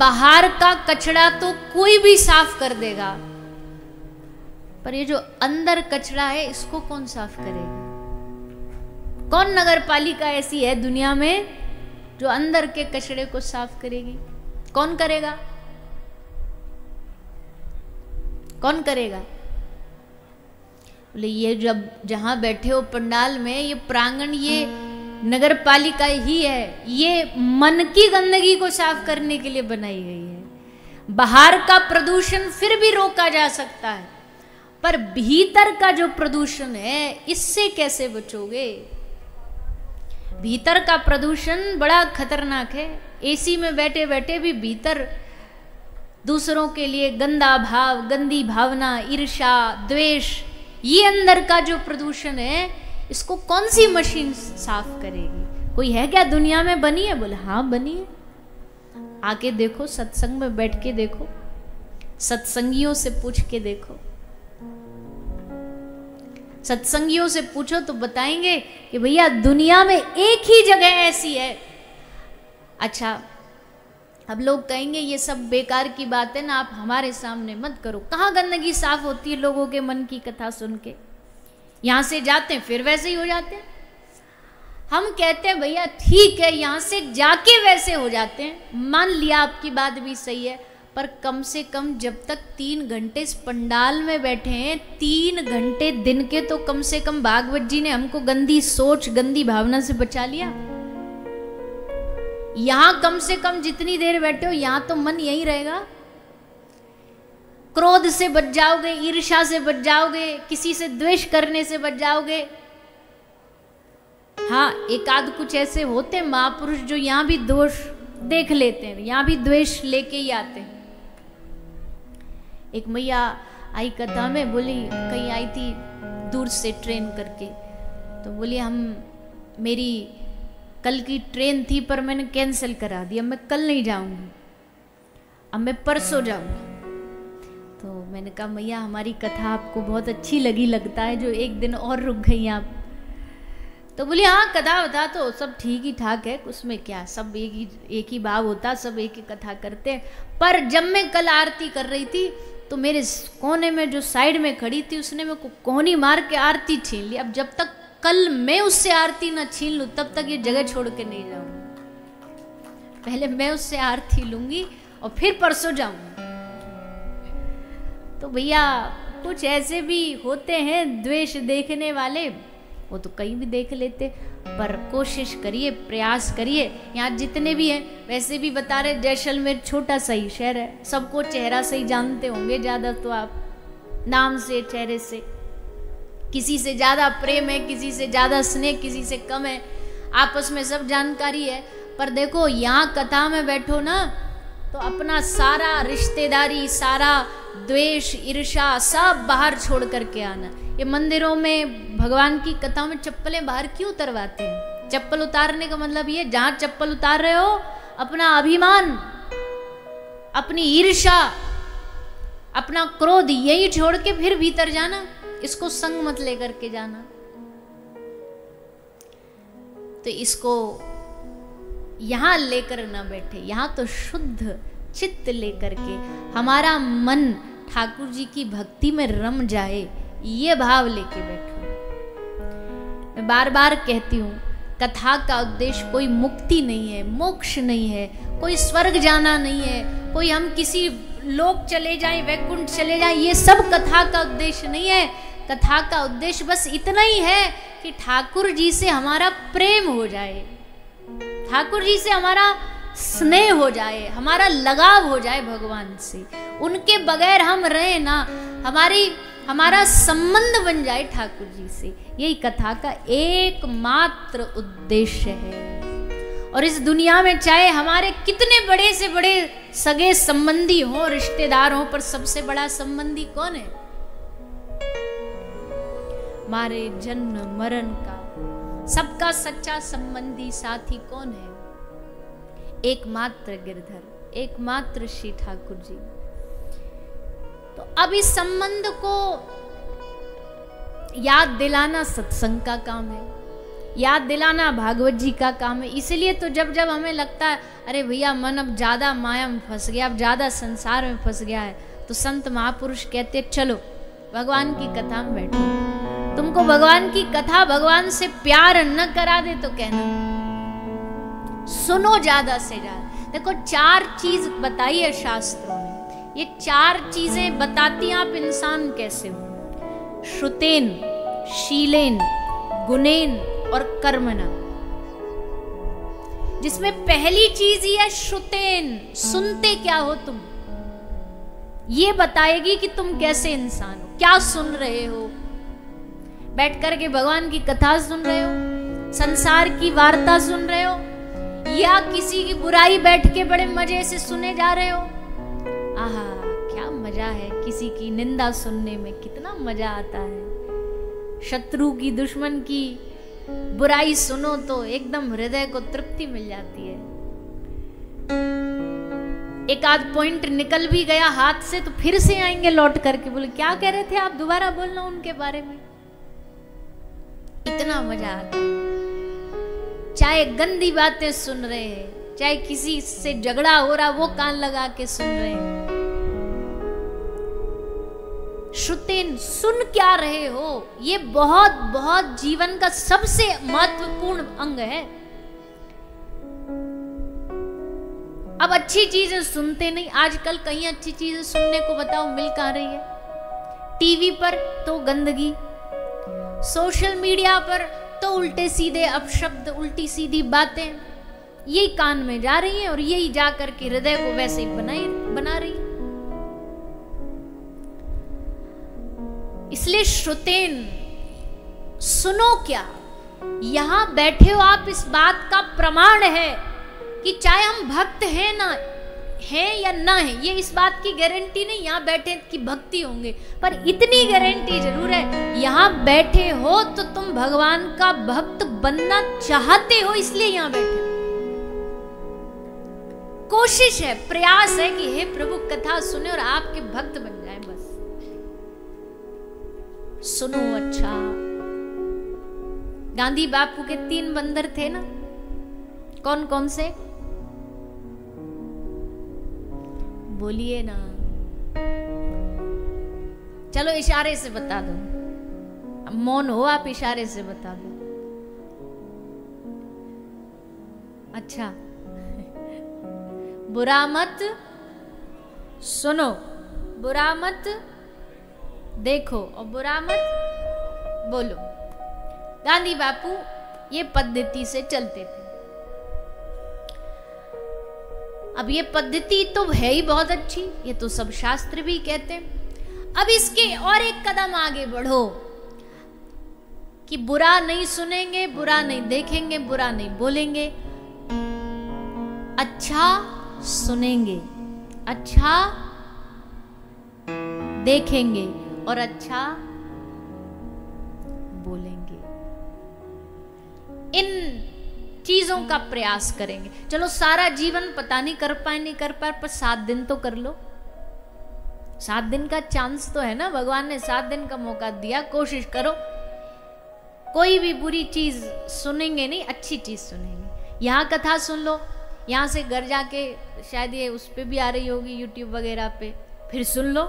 बाहर का कचरा तो कोई भी साफ कर देगा, पर ये जो अंदर कचरा है इसको कौन साफ करेगा? कौन नगर पालिका ऐसी है दुनिया में जो अंदर के कचरे को साफ करेगी? कौन करेगा? कौन करेगा? बोले ये जब जहां बैठे हो पंडाल में, ये प्रांगण, ये नगर पालिका ही है, ये मन की गंदगी को साफ करने के लिए बनाई गई है। बाहर का प्रदूषण फिर भी रोका जा सकता है, पर भीतर का जो प्रदूषण है इससे कैसे बचोगे? भीतर का प्रदूषण बड़ा खतरनाक है। एसी में बैठे बैठे भी भीतर दूसरों के लिए गंदा भाव, गंदी भावना, ईर्ष्या, द्वेष, ये अंदर का जो प्रदूषण है इसको कौन सी मशीन साफ करेगी? कोई है क्या दुनिया में बनी है? बोले हाँ बनी है। आके देखो, सत्संग में बैठ के देखो, सत्संगियों से पूछ के देखो। सत्संगियों से पूछो तो बताएंगे कि भैया दुनिया में एक ही जगह ऐसी है। अच्छा, अब लोग कहेंगे ये सब बेकार की बात है ना, आप हमारे सामने मत करो। कहाँ गंदगी साफ होती है लोगों के मन की कथा सुन के? यहां से जाते हैं फिर वैसे ही हो जाते हैं। हम कहते हैं भैया ठीक है, यहां से जाके वैसे हो जाते हैं, मान लिया आपकी बात भी सही है, पर कम से कम जब तक 3 घंटे इस पंडाल में बैठे हैं, 3 घंटे दिन के, तो कम से कम भागवत जी ने हमको गंदी सोच, गंदी भावना से बचा लिया। यहां कम से कम जितनी देर बैठे हो, यहां तो मन यही रहेगा। क्रोध से बच जाओगे, ईर्ष्या से बच जाओगे, किसी से द्वेष करने से बच जाओगे। हाँ, एक आध कुछ ऐसे होते हैं महापुरुष जो यहां भी दोष देख लेते हैं, यहां भी द्वेष लेके ही आते हैं। एक मैया आई कथा में, बोली कहीं आई थी दूर से ट्रेन करके, तो बोली मेरी कल की ट्रेन थी पर मैंने कैंसिल करा दी, अब मैं कल नहीं जाऊंगी, अब मैं परसों जाऊंगी। तो मैंने कहा मैया हमारी कथा आपको बहुत अच्छी लगी लगता है, जो एक दिन और रुक गई आप। तो बोली हाँ, कथा बता तो सब ठीक ही ठाक है, उसमें क्या, सब एक ही भाव होता, सब एक ही कथा करते हैं। पर जब मैं कल आरती कर रही थी तो मेरे कोने में जो साइड में खड़ी थी उसने मेरे को कोहनी मार के आरती छीन ली। अब जब तक कल मैं उससे आरती ना छीन लूं तब तक ये जगह छोड़ के नहीं जाऊंगी। पहले मैं उससे आरती लूंगी और फिर परसों जाऊंगी। तो भैया कुछ ऐसे भी होते हैं द्वेष देखने वाले, वो तो कहीं भी देख लेते, पर कोशिश करिए, प्रयास करिए। यहाँ जितने भी हैं, वैसे भी बता रहे जैसलमेर छोटा सा ही शहर है, सबको चेहरा से ही जानते होंगे ज़्यादा तो आप, नाम से, चेहरे से। किसी से ज़्यादा प्रेम है, किसी से ज़्यादा स्नेह, किसी से कम है, आपस में सब जानकारी है। पर देखो यहाँ कथा में बैठो ना, तो अपना सारा रिश्तेदारी, सारा द्वेष, ईर्ष्या सब बाहर छोड़ करके आना। ये मंदिरों में भगवान की कथा में चप्पलें बाहर क्यों उतरवाते हैं? चप्पल उतारने का मतलब ये, जहां चप्पल उतार रहे हो अपना अभिमान, अपनी ईर्ष्या, अपना क्रोध यही छोड़ के फिर भीतर जाना, इसको संग मत लेकर के जाना। तो इसको यहां लेकर ना बैठे, यहां तो शुद्ध चित्त लेकर के हमारा मन ठाकुर जी की भक्ति में रम जाए, ये भाव लेके बैठो। मैं बार बार कहती हूँ, कथा का उद्देश्य कोई मुक्ति नहीं है, मोक्ष नहीं है, कोई स्वर्ग जाना नहीं है, कोई हम किसी लोक चले जाएं, वैकुंठ चले जाएं, ये सब कथा का उद्देश्य नहीं है। कथा का उद्देश्य बस इतना ही है कि ठाकुर जी से हमारा प्रेम हो जाए, ठाकुर जी से हमारा स्नेह हो जाए, हमारा लगाव हो जाए भगवान से। उनके बगैर हम रहे ना, हमारा संबंध बन जाए ठाकुर जी से। यही कथा का एकमात्र उद्देश्य है। और इस दुनिया में चाहे हमारे कितने बड़े से बड़े सगे संबंधी हों, रिश्तेदार हों, पर सबसे बड़ा संबंधी कौन है? हमारे जन्म मरण का सबका सच्चा संबंधी साथी कौन है? एकमात्र गिरधर, एकमात्र श्री ठाकुर जी। तो अब इस संबंध को याद दिलाना सत्संग का काम है। याद दिलाना भागवत जी का काम है। इसलिए तो जब जब हमें लगता है अरे भैया मन अब ज़्यादा माया में फंस गया, अब ज़्यादा संसार में फंस गया है, तो संत महापुरुष कहते चलो भगवान की कथा में बैठो। तुमको भगवान की कथा भगवान से प्यार न करा दे तो कहना, सुनो ज़्यादा से ज़्यादा। देखो 4 चीज बताई है शास्त्रों में, ये 4 चीजें बताती हैं आप इंसान कैसे हो। श्रुतेन, शीलेन, गुणेन और कर्मणा। जिसमें पहली चीज ही है श्रुतेन, सुनते क्या हो तुम, ये बताएगी कि तुम कैसे इंसान हो, क्या सुन रहे हो। बैठ करके भगवान की कथा सुन रहे हो, संसार की वार्ता सुन रहे हो, या किसी की बुराई बैठ के बड़े मजे से सुने जा रहे हो। आहा क्या मजा है, किसी की निंदा सुनने में कितना मजा आता है। शत्रु की, दुश्मन की बुराई सुनो तो एकदम हृदय को तृप्ति मिल जाती है। एक आध पॉइंट निकल भी गया हाथ से तो फिर से आएंगे लौट करके, बोले क्या कह रहे थे आप, दोबारा बोलना उनके बारे में। इतना मजा आता है। चाहे गंदी बातें सुन रहे हैं, चाहे किसी से झगड़ा हो रहा वो कान लगा के सुन रहे हैं। श्रुतेन, सुन क्या रहे हो, ये बहुत बहुत जीवन का सबसे महत्वपूर्ण अंग है। अब अच्छी चीजें सुनते नहीं, आजकल कहीं अच्छी चीजें सुनने को बताओ मिल कहां रही है। टीवी पर तो गंदगी, सोशल मीडिया पर तो उल्टे सीधे अपशब्द, उल्टी सीधी बातें, यही कान में जा रही हैं और यही जा करके हृदय को वैसे ही बना रही है। इसलिए श्रुतेन, सुनो क्या, यहां बैठे हो आप, इस बात का प्रमाण है कि चाहे हम भक्त हैं ना हैं या ना है, ये इस बात की गारंटी नहीं यहां बैठे कि भक्ति होंगे, पर इतनी गारंटी जरूर है यहां बैठे हो तो तुम भगवान का भक्त बनना चाहते हो, इसलिए यहां बैठे हो। कोशिश है, प्रयास है कि हे प्रभु कथा सुने और आपके भक्त बन जाए। बस सुनो। अच्छा, गांधी बापू के 3 बंदर थे ना, कौन कौन से, बोलिए ना, चलो इशारे से बता दो, मौन हो आप, इशारे से बता दो। अच्छा, बुरा मत सुनो, बुरा मत देखो और बुरा मत बोलो। गांधी बापू ये पद्धति से चलते थे। अब ये पद्धति तो है ही बहुत अच्छी, ये तो सब शास्त्र भी कहते हैं। अब इसके और एक कदम आगे बढ़ो कि बुरा नहीं सुनेंगे, बुरा नहीं देखेंगे, बुरा नहीं बोलेंगे, अच्छा सुनेंगे, अच्छा देखेंगे और अच्छा बोलेंगे। इन चीजों का प्रयास करेंगे। चलो सारा जीवन पता नहीं कर पाए पर 7 दिन तो कर लो। 7 दिन का चांस तो है ना, भगवान ने 7 दिन का मौका दिया, कोशिश करो। कोई भी बुरी चीज सुनेंगे नहीं, अच्छी चीज सुनेंगे। यहाँ कथा सुन लो, यहाँ से घर जाके शायद ये उस पे भी आ रही होगी यूट्यूब वगैरह पे, फिर सुन लो,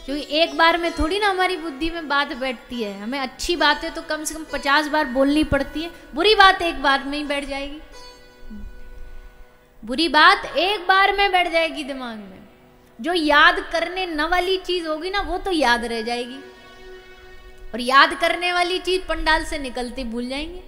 क्योंकि एक बार में थोड़ी ना हमारी बुद्धि में बात बैठती है। हमें अच्छी बातें तो कम से कम 50 बार बोलनी पड़ती है, बुरी बात एक बार में ही बैठ जाएगी। बुरी बात एक बार में बैठ जाएगी दिमाग में। जो याद करने न वाली चीज होगी ना, वो तो याद रह जाएगी, और याद करने वाली चीज पंडाल से निकलते भूल जाएंगे।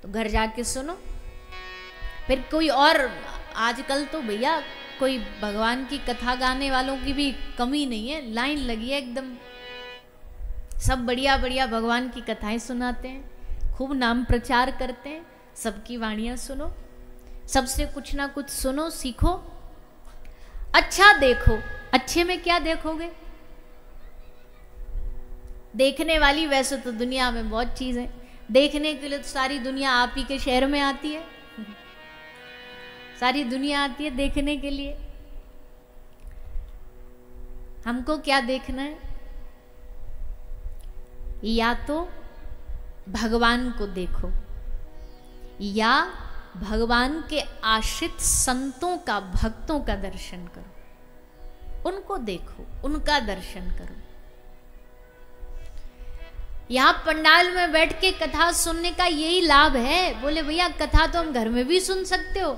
तो घर जाके सुनो। फिर कोई और, आजकल तो भैया कोई भगवान की कथा गाने वालों की भी कमी नहीं है, लाइन लगी है एकदम। सब बढ़िया बढ़िया भगवान की कथाएं सुनाते हैं, खूब नाम प्रचार करते हैं। सबकी वाणियां सुनो, सबसे कुछ ना कुछ सुनो, सीखो, अच्छा देखो। अच्छे में क्या देखोगे? देखने वाली वैसे तो दुनिया में बहुत चीज है, देखने के लिए तो सारी दुनिया आप ही के शहर में आती है, सारी दुनिया आती है देखने के लिए। हमको क्या देखना है? या तो भगवान को देखो या भगवान के आश्रित संतों का, भक्तों का दर्शन करो, उनको देखो, उनका दर्शन करो। यहां पंडाल में बैठ के कथा सुनने का यही लाभ है। बोले भैया कथा तो हम घर में भी सुन सकते हो,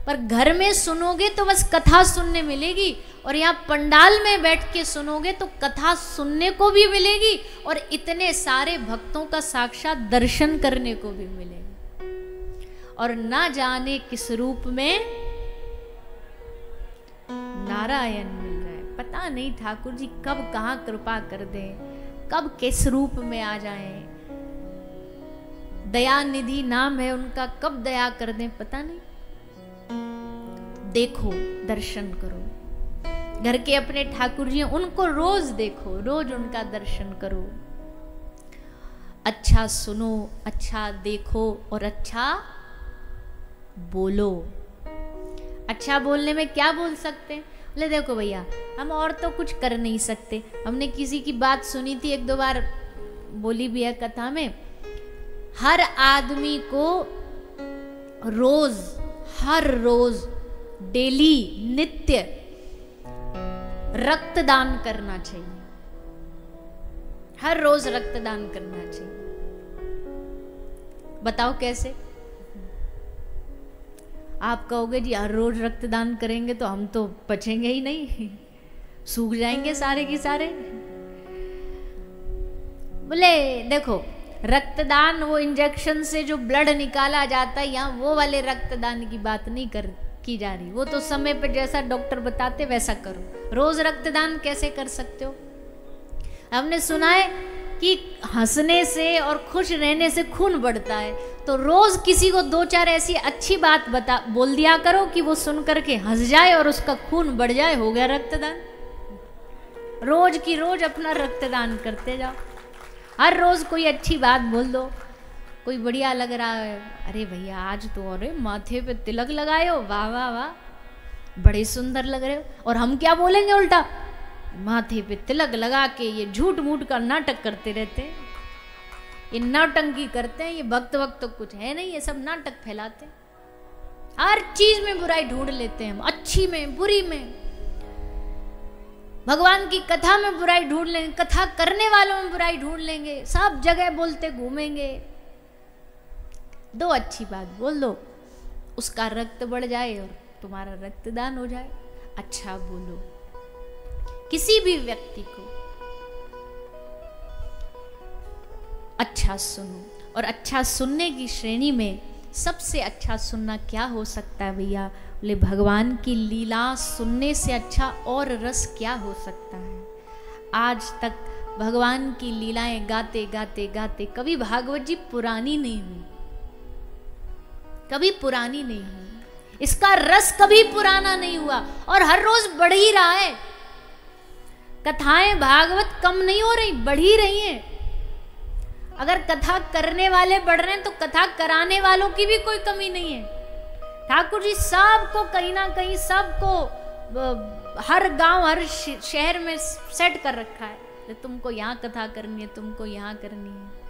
पर घर में सुनोगे तो बस कथा सुनने मिलेगी, और यहाँ पंडाल में बैठ के सुनोगे तो कथा सुनने को भी मिलेगी और इतने सारे भक्तों का साक्षात दर्शन करने को भी मिलेगा। और ना जाने किस रूप में नारायण मिल रहा है, पता नहीं ठाकुर जी कब कहाँ कृपा कर दे, कब किस रूप में आ जाएं। दयानिधि नाम है उनका, कब दया कर दें पता नहीं। देखो, दर्शन करो, घर के अपने ठाकुर जी उनको रोज देखो, रोज उनका दर्शन करो, अच्छा सुनो, अच्छा देखो और अच्छा बोलो। अच्छा बोलने में क्या बोल सकते हैं? बोले देखो भैया हम और तो कुछ कर नहीं सकते, हमने किसी की बात सुनी थी, एक दो बार बोली भी है कथा में, हर आदमी को रोज, हर रोज, डेली, नित्य रक्तदान करना चाहिए, हर रोज रक्तदान करना चाहिए। बताओ कैसे? आप कहोगे जी हर रोज रक्तदान करेंगे तो हम तो बचेंगे ही नहीं, सूख जाएंगे सारे के सारे। बोले देखो रक्तदान वो इंजेक्शन से जो ब्लड निकाला जाता है, यहाँ वो वाले रक्तदान की बात नहीं की जा रही, वो तो समय पे जैसा डॉक्टर बताते वैसा करो। रोज रक्तदान कैसे कर सकते हो? हमने सुना है कि हंसने से और खुश रहने से खून बढ़ता है, तो रोज किसी को दो चार ऐसी अच्छी बात बोल दिया करो कि वो सुन करके हंस जाए और उसका खून बढ़ जाए, हो गया रक्तदान। रोज की रोज अपना रक्तदान करते जाओ, हर रोज कोई अच्छी बात बोल दो। कोई बढ़िया लग रहा है, अरे भैया आज तो अरे माथे पे तिलक लगाए हो, वाह वाह वाह, बड़े सुंदर लग रहे हो। और हम क्या बोलेंगे उल्टा, माथे पे तिलक लगा के ये झूठ मूठ का नाटक करते रहते हैं, ये नौटंकी करते हैं, ये भक्त वक्त तो कुछ है नहीं, ये सब नाटक फैलाते हैं। हर चीज में बुराई ढूंढ लेते हैं हम, अच्छी में बुरी में। भगवान की कथा में बुराई ढूंढ लेंगे, कथा करने वालों में बुराई ढूंढ लेंगे, सब जगह बोलते घूमेंगे। दो अच्छी बात बोल दो, उसका रक्त बढ़ जाए और तुम्हारा रक्तदान हो जाए। अच्छा बोलो, किसी भी व्यक्ति को अच्छा सुनो, और अच्छा सुनने की श्रेणी में सबसे अच्छा सुनना क्या हो सकता है भैया? बोले भगवान की लीला सुनने से अच्छा और रस क्या हो सकता है? आज तक भगवान की लीलाएं गाते गाते गाते कभी भागवत जी पुरानी नहीं हुई, कभी पुरानी नहीं हुई, इसका रस कभी पुराना नहीं हुआ और हर रोज बढ़ ही रहा है। कथाएं भागवत कम नहीं हो रही, बढ़ ही रही हैं। अगर कथा करने वाले बढ़ रहे हैं तो कथा कराने वालों की भी कोई कमी नहीं है। ठाकुर जी सबको कहीं ना कहीं, सबको हर गांव हर शहर में सेट कर रखा है, तुमको यहाँ कथा करनी है, तुमको यहाँ करनी है।